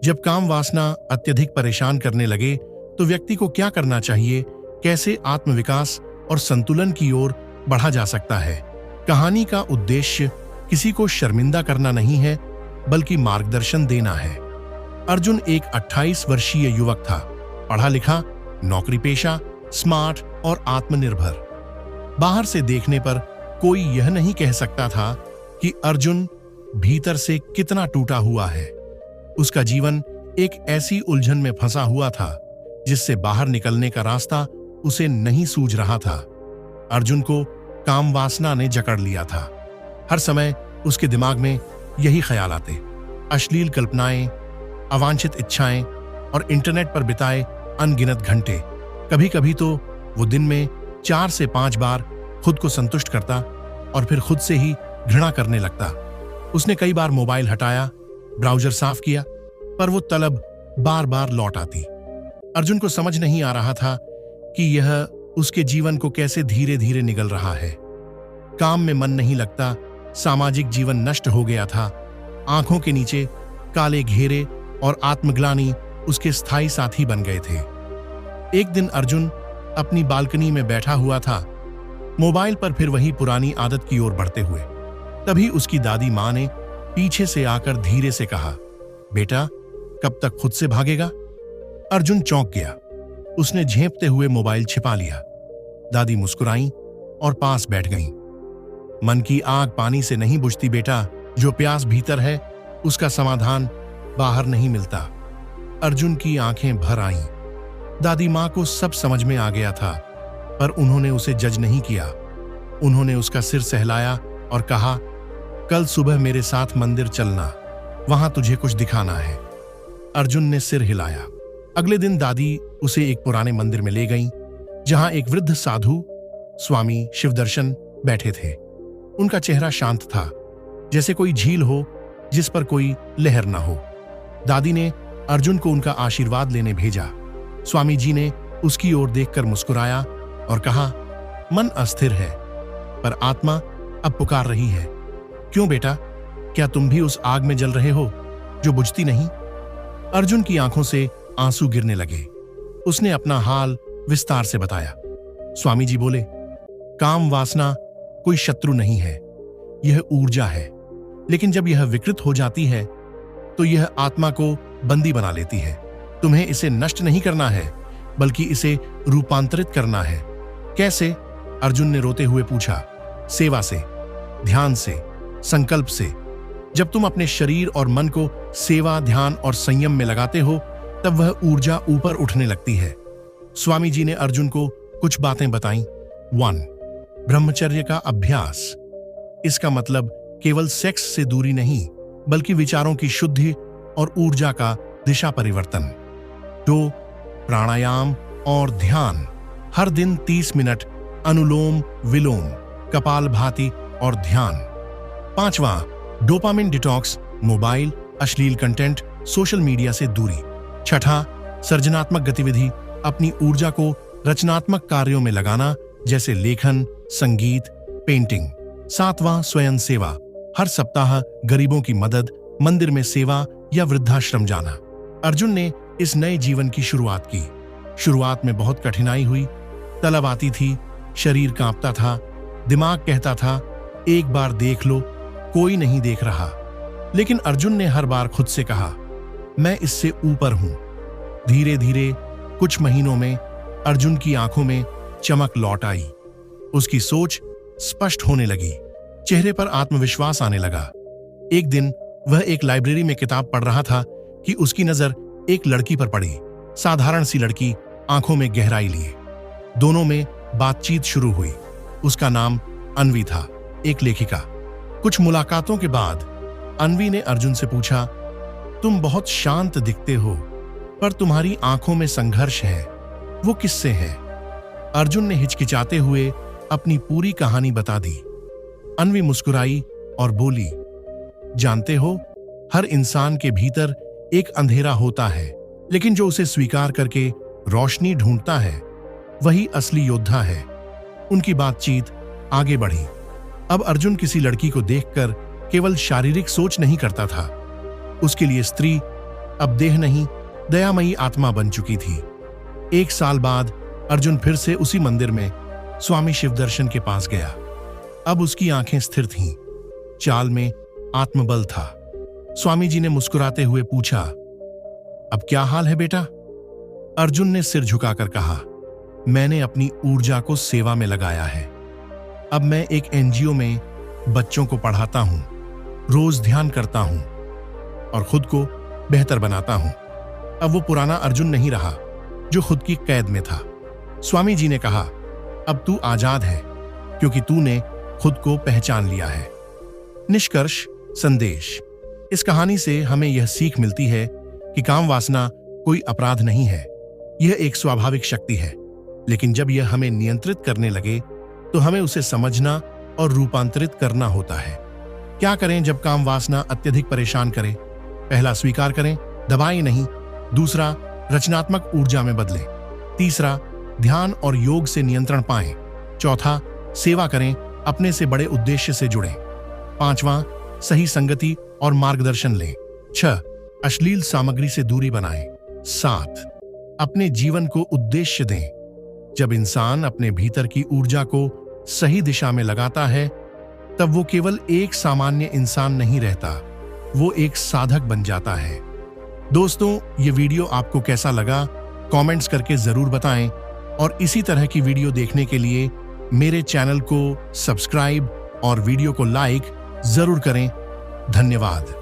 जब काम वासना अत्यधिक परेशान करने लगे तो व्यक्ति को क्या करना चाहिए, कैसे आत्मविकास और संतुलन की ओर बढ़ा जा सकता है। कहानी का उद्देश्य किसी को शर्मिंदा करना नहीं है, बल्कि मार्गदर्शन देना है। अर्जुन एक 28 वर्षीय युवक था, पढ़ा लिखा, नौकरी पेशा, स्मार्ट और आत्मनिर्भर। बाहर से देखने पर कोई यह नहीं कह सकता था कि अर्जुन भीतर से कितना टूटा हुआ है। उसका जीवन एक ऐसी उलझन में फंसा हुआ था जिससे बाहर निकलने का रास्ता उसे नहीं सूझ रहा था। अर्जुन को काम वासना ने जकड़ लिया था। हर समय उसके दिमाग में यही ख्याल आते, अश्लील कल्पनाएं, अवांछित इच्छाएं और इंटरनेट पर बिताए अनगिनत घंटे। कभी कभी तो वो दिन में 4 से 5 बार खुद को संतुष्ट करता और फिर खुद से ही घृणा करने लगता। उसने कई बार मोबाइल हटाया, ब्राउजर साफ किया, पर वो तलब बार बार लौट आती। अर्जुन को समझ नहीं आ रहा था कि यह उसके जीवन को कैसे धीरे धीरे निगल रहा है। काम में मन नहीं लगता, सामाजिक जीवन नष्ट हो गया था, आंखों के नीचे काले घेरे और आत्मग्लानि उसके स्थायी साथी बन गए थे। एक दिन अर्जुन अपनी बालकनी में बैठा हुआ था, मोबाइल पर फिर वही पुरानी आदत की ओर बढ़ते हुए। तभी उसकी दादी मां ने पीछे से आकर धीरे से कहा, बेटा कब तक खुद से भागेगा? अर्जुन चौंक गया। उसने झेंपते हुए मोबाइल छिपा लिया। दादी मुस्कुराईं और पास बैठ गईं। मन की आग पानी से नहीं बुझती बेटा, जो प्यास भीतर है उसका समाधान बाहर नहीं मिलता। अर्जुन की आंखें भर आईं। दादी मां को सब समझ में आ गया था, पर उन्होंने उसे जज नहीं किया। उन्होंने उसका सिर सहलाया और कहा, कल सुबह मेरे साथ मंदिर चलना, वहां तुझे कुछ दिखाना है। अर्जुन ने सिर हिलाया। अगले दिन दादी उसे एक पुराने मंदिर में ले गईं, जहां एक वृद्ध साधु स्वामी शिवदर्शन बैठे थे। उनका चेहरा शांत था, जैसे कोई झील हो जिस पर कोई लहर ना हो। दादी ने अर्जुन को उनका आशीर्वाद लेने भेजा। स्वामी जी ने उसकी ओर देखकर मुस्कुराया और कहा, मन अस्थिर है, पर आत्मा अब पुकार रही है। क्यों बेटा, क्या तुम भी उस आग में जल रहे हो जो बुझती नहीं? अर्जुन की आंखों से आंसू गिरने लगे। उसने अपना हाल विस्तार से बताया। स्वामी जी बोले, काम वासना कोई शत्रु नहीं है, यह ऊर्जा है, लेकिन जब यह विकृत हो जाती है तो यह आत्मा को बंदी बना लेती है। तुम्हें इसे नष्ट नहीं करना है, बल्कि इसे रूपांतरित करना है। कैसे? अर्जुन ने रोते हुए पूछा। सेवा से, ध्यान से, संकल्प से। जब तुम अपने शरीर और मन को सेवा, ध्यान और संयम में लगाते हो, तब वह ऊर्जा ऊपर उठने लगती है। स्वामी जी ने अर्जुन को कुछ बातें बताईं। 1. ब्रह्मचर्य का अभ्यास। इसका मतलब केवल सेक्स से दूरी नहीं, बल्कि विचारों की शुद्धि और ऊर्जा का दिशा परिवर्तन। 2. प्राणायाम और ध्यान। हर दिन 30 मिनट अनुलोम विलोम, कपालभाति और ध्यान। 5वां, डोपामिन डिटॉक्स, मोबाइल, अश्लील कंटेंट, सोशल मीडिया से दूरी। 6ठा, सृजनात्मक गतिविधि, अपनी ऊर्जा को रचनात्मक कार्यों में लगाना, जैसे लेखन, संगीत, पेंटिंग। 7वां, स्वयं सेवा, हर सप्ताह गरीबों की मदद, मंदिर में सेवा या वृद्धाश्रम जाना। अर्जुन ने इस नए जीवन की शुरुआत की। शुरुआत में बहुत कठिनाई हुई, तलब आती थी, शरीर कांपता था, दिमाग कहता था, एक बार देख लो, कोई नहीं देख रहा। लेकिन अर्जुन ने हर बार खुद से कहा, मैं इससे ऊपर हूं। धीरे धीरे कुछ महीनों में अर्जुन की आंखों में चमक लौट आई। उसकी सोच स्पष्ट होने लगी, चेहरे पर आत्मविश्वास आने लगा। एक दिन वह एक लाइब्रेरी में किताब पढ़ रहा था कि उसकी नजर एक लड़की पर पड़ी। साधारण सी लड़की, आंखों में गहराई लिए। दोनों में बातचीत शुरू हुई। उसका नाम अन्वी था, एक लेखिका। कुछ मुलाकातों के बाद अन्वी ने अर्जुन से पूछा, तुम बहुत शांत दिखते हो, पर तुम्हारी आंखों में संघर्ष है, वो किससे है? अर्जुन ने हिचकिचाते हुए अपनी पूरी कहानी बता दी। अन्वी मुस्कुराई और बोली, जानते हो, हर इंसान के भीतर एक अंधेरा होता है, लेकिन जो उसे स्वीकार करके रोशनी ढूंढता है, वही असली योद्धा है। उनकी बातचीत आगे बढ़ी। अब अर्जुन किसी लड़की को देखकर केवल शारीरिक सोच नहीं करता था। उसके लिए स्त्री अब देह नहीं, दयामयी आत्मा बन चुकी थी। 1 साल बाद अर्जुन फिर से उसी मंदिर में स्वामी शिवदर्शन के पास गया। अब उसकी आंखें स्थिर थीं, चाल में आत्मबल था। स्वामी जी ने मुस्कुराते हुए पूछा, अब क्या हाल है बेटा? अर्जुन ने सिर झुकाकर कहा, मैंने अपनी ऊर्जा को सेवा में लगाया है। अब मैं एक एनजीओ में बच्चों को पढ़ाता हूं, रोज ध्यान करता हूं और खुद को बेहतर बनाता हूं। अब वो पुराना अर्जुन नहीं रहा जो खुद की कैद में था। स्वामी जी ने कहा, अब तू आजाद है क्योंकि तूने खुद को पहचान लिया है। निष्कर्ष संदेश, इस कहानी से हमें यह सीख मिलती है कि काम वासना कोई अपराध नहीं है, यह एक स्वाभाविक शक्ति है। लेकिन जब यह हमें नियंत्रित करने लगे तो हमें उसे समझना और रूपांतरित करना होता है। क्या करें जब काम वासना अत्यधिक परेशान करे? पहला, स्वीकार करें, दबाएं नहीं। दूसरा, रचनात्मक ऊर्जा में बदलें। तीसरा, ध्यान और योग से नियंत्रण पाएं। चौथा, सेवा करें, अपने से बड़े उद्देश्य से जुड़ें। पांचवां, सही संगति और मार्गदर्शन लें। 6, अश्लील सामग्री से दूरी बनाएं। 7, अपने जीवन को उद्देश्य दें। जब इंसान अपने भीतर की ऊर्जा को सही दिशा में लगाता है, तब वो केवल एक सामान्य इंसान नहीं रहता, वो एक साधक बन जाता है। दोस्तों, ये वीडियो आपको कैसा लगा? कमेंट्स करके जरूर बताएं और इसी तरह की वीडियो देखने के लिए मेरे चैनल को सब्सक्राइब और वीडियो को लाइक जरूर करें। धन्यवाद।